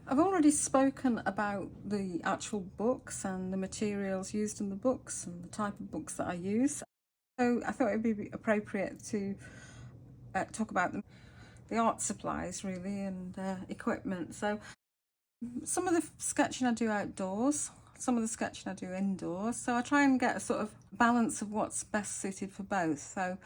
I've already spoken about the actual books and the materials used in the books and the type of books that I use. So I thought it would be appropriate to talk about the art supplies really and equipment. So some of the sketching I do outdoors, some of the sketching I do indoors. So I try and get a sort of balance of what's best suited for both. So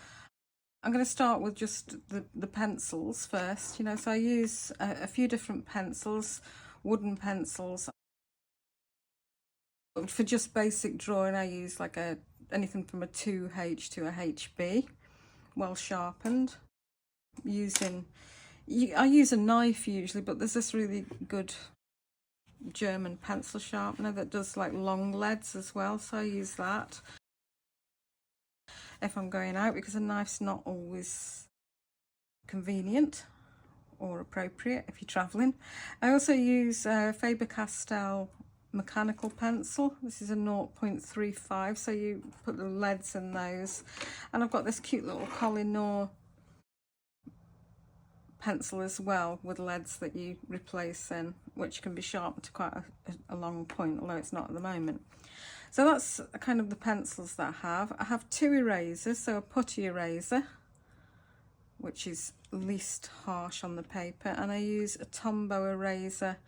I'm going to start with just the pencils first, so I use a few different pencils, wooden pencils. For just basic drawing, I use like anything from a 2H to a HB, well sharpened. I use a knife usually, but there's this really good German pencil sharpener that does like long leads as well, so I use that if I'm going out, because a knife's not always convenient or appropriate if you're traveling. I also use Faber-Castell mechanical pencil. This is a 0.35, so you put the leads in those. And I've got this cute little Koh-i-Noor pencil as well with leads that you replace in, which can be sharpened to quite a long point, although it's not at the moment. So that's kind of the pencils that I have. I have two erasers, so a putty eraser, which is least harsh on the paper, and I use a Tombow eraser,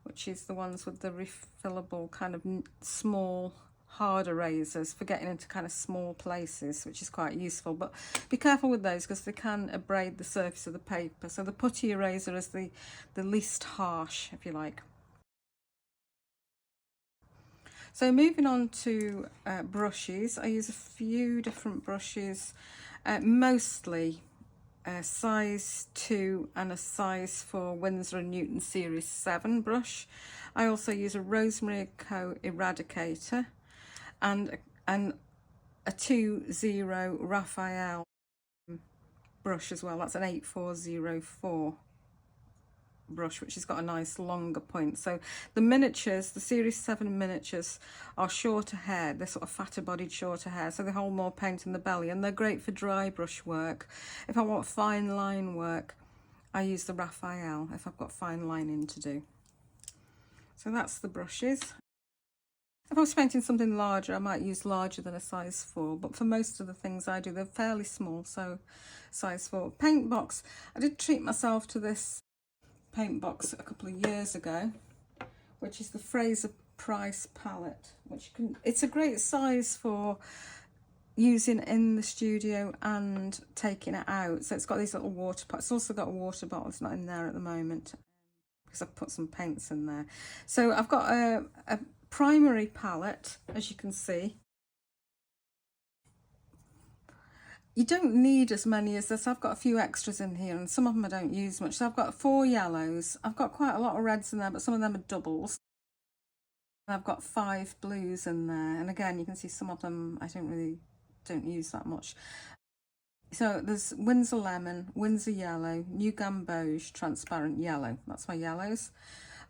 which is the ones with the refillable kind of small hard erasers for getting into kind of small places, which is quite useful. But be careful with those because they can abrade the surface of the paper. So the putty eraser is the least harsh, if you like. So moving on to brushes, I use a few different brushes, mostly a size 2 and a size 4 Winsor & Newton Series 7 brush. I also use a Rosemary Co Eradicator and a 2-0 Raphael brush as well. That's an 8404 brush, which has got a nice longer point. So the miniatures, the Series 7 miniatures, are shorter hair. They're sort of fatter bodied, shorter hair, so they hold more paint in the belly, and they're great for dry brush work. If I want fine line work, I use the Raphael if I've got fine lining to do. So that's the brushes. If I was painting something larger, I might use larger than a size 4, but for most of the things I do, they're fairly small, so size 4. Paint box, I did treat myself to this paint box a couple of years ago, which is the Fraser Price palette, it's a great size for using in the studio and taking it out. So it's got these little water pots. It's also got a water bottle. It's not in there at the moment because I've put some paints in there. So I've got a primary palette, as you can see. You don't need as many as this. I've got a few extras in here and some of them I don't use much. So I've got 4 yellows. I've got quite a lot of reds in there, but some of them are doubles. I've got 5 blues in there. And again, you can see some of them I don't use that much. So there's Winsor Lemon, Winsor Yellow, New Gamboge Transparent Yellow. That's my yellows.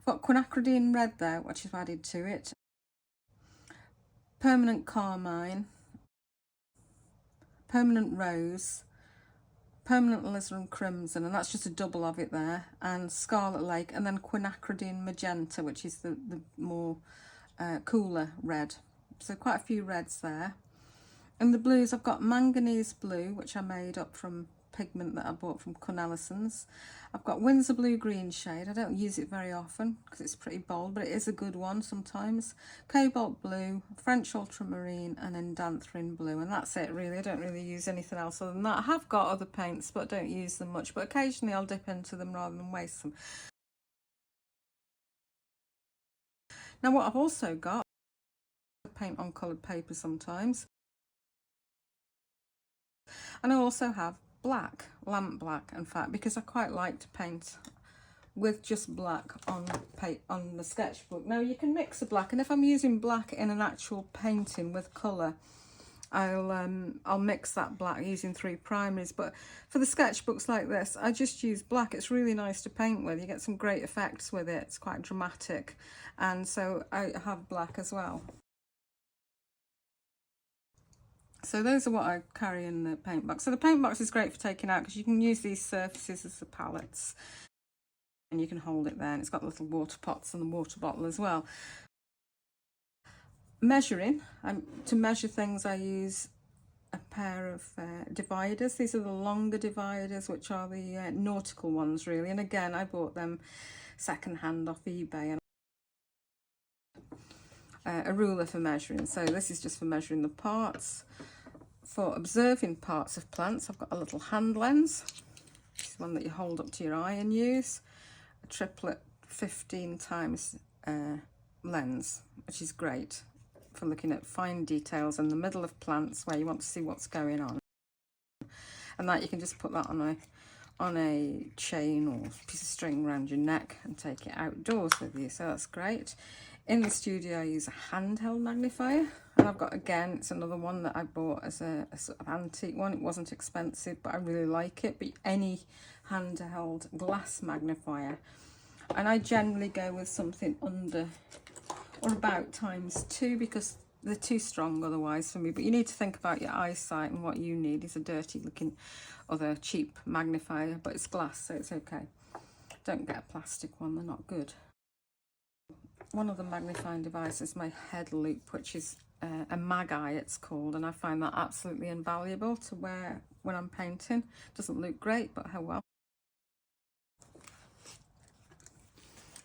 I've got quinacridine red there, which I've added to it. Permanent Carmine, Permanent Rose, Permanent Alizarin Crimson, and that's just a double of it there, and Scarlet Lake, and then quinacridine Magenta, which is the more cooler red. So quite a few reds there. And the blues, I've got Manganese Blue, which I made up from pigment that I bought from Cornelison's. I've got Winsor Blue Green shade. I don't use it very often because it's pretty bold, but it is a good one sometimes. Cobalt Blue, French Ultramarine, and Endanthrine Blue. And that's it really. I don't really use anything else other than that. I have got other paints, but I don't use them much. But occasionally I'll dip into them rather than waste them. Now what I've also got, I paint on coloured paper sometimes. And I also have black, lamp black, in fact, because I quite like to paint with just black on the sketchbook. Now you can mix the black, and if I'm using black in an actual painting with colour, I'll mix that black using 3 primaries. But for the sketchbooks like this, I just use black. It's really nice to paint with. You get some great effects with it. It's quite dramatic, and so I have black as well. So those are what I carry in the paint box. So the paint box is great for taking out because you can use these surfaces as the palettes. and you can hold it there, and it's got little water pots and the water bottle as well. Measuring, to measure things I use a pair of dividers. These are the longer dividers, which are the nautical ones really, and again I bought them second hand off eBay. And a ruler for measuring, so this is just for measuring the parts. For observing parts of plants, I've got a little hand lens. This is one that you hold up to your eye and use. A triplet 15 times lens, which is great for looking at fine details in the middle of plants where you want to see what's going on. And that you can just put that on a chain or piece of string around your neck and take it outdoors with you, so that's great. In the studio I use a handheld magnifier, and I've got, again, it's another one that I bought as a sort of antique one. It wasn't expensive, but I really like it. But any handheld glass magnifier, and I generally go with something under or about ×2 because they're too strong otherwise for me. But you need to think about your eyesight, and what you need is a dirty looking other cheap magnifier, but it's glass, so it's okay. Don't get a plastic one, they're not good. One of the magnifying devices, my head loop, which is a mag eye it's called, and I find that absolutely invaluable to wear when I'm painting. Doesn't look great, but how well.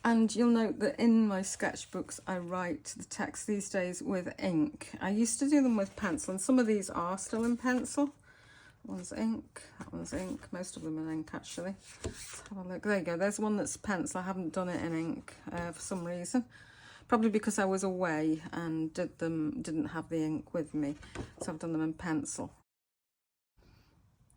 And you'll note that in my sketchbooks I write the text these days with ink. I used to do them with pencil, and some of these are still in pencil. That one's ink, that one's ink, most of them are ink actually. Let's have a look. There you go, there's one that's pencil. I haven't done it in ink for some reason. Probably because I was away and didn't have the ink with me. So I've done them in pencil.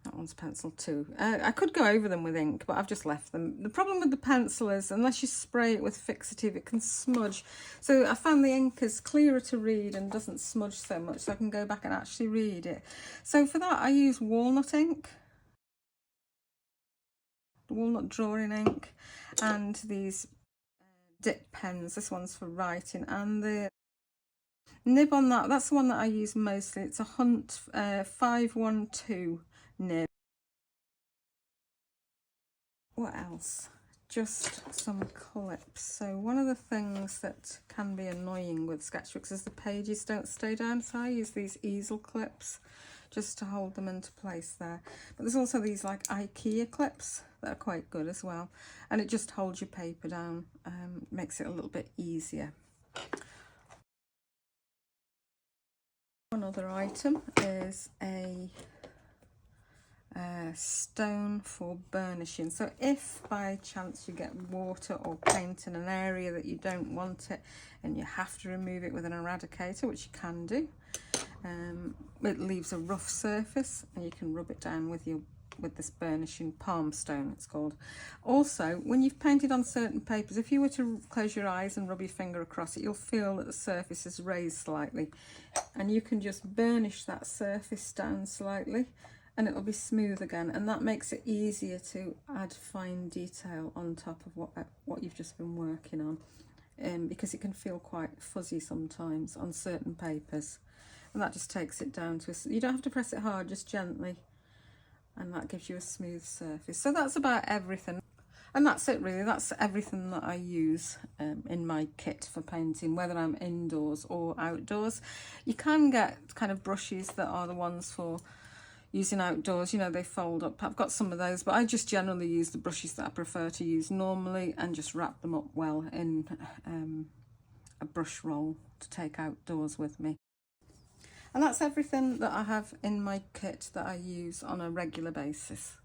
That one's pencil too. I could go over them with ink, but I've just left them. The problem with the pencil is, unless you spray it with fixative, it can smudge. So I found the ink is clearer to read and doesn't smudge so much, so I can go back and actually read it. So for that I use walnut ink, walnut drawing ink, and these dip pens. This one's for writing, and the nib on that's the one that I use mostly. It's a Hunt 512 nib. What else? Just some clips. So one of the things that can be annoying with sketchbooks is the pages don't stay down, so I use these easel clips just to hold them into place there. But there's also these like IKEA clips that are quite good as well, and it just holds your paper down, makes it a little bit easier. One other item is a stone for burnishing. So if by chance you get water or paint in an area that you don't want it and you have to remove it with an eradicator, which you can do, it leaves a rough surface, and you can rub it down with this burnishing palm stone, it's called. Also, when you've painted on certain papers, if you were to close your eyes and rub your finger across it, you'll feel that the surface is raised slightly, and you can just burnish that surface down slightly and it'll be smooth again, and that makes it easier to add fine detail on top of what you've just been working on, because it can feel quite fuzzy sometimes on certain papers, and that just takes it down to you don't have to press it hard, just gently, and that gives you a smooth surface. So that's about everything, and that's it really. That's everything that I use in my kit for painting, whether I'm indoors or outdoors. You can get kind of brushes that are the ones for using outdoors, you know, they fold up. I've got some of those, but I just generally use the brushes that I prefer to use normally and just wrap them up well in a brush roll to take outdoors with me. And that's everything that I have in my kit that I use on a regular basis.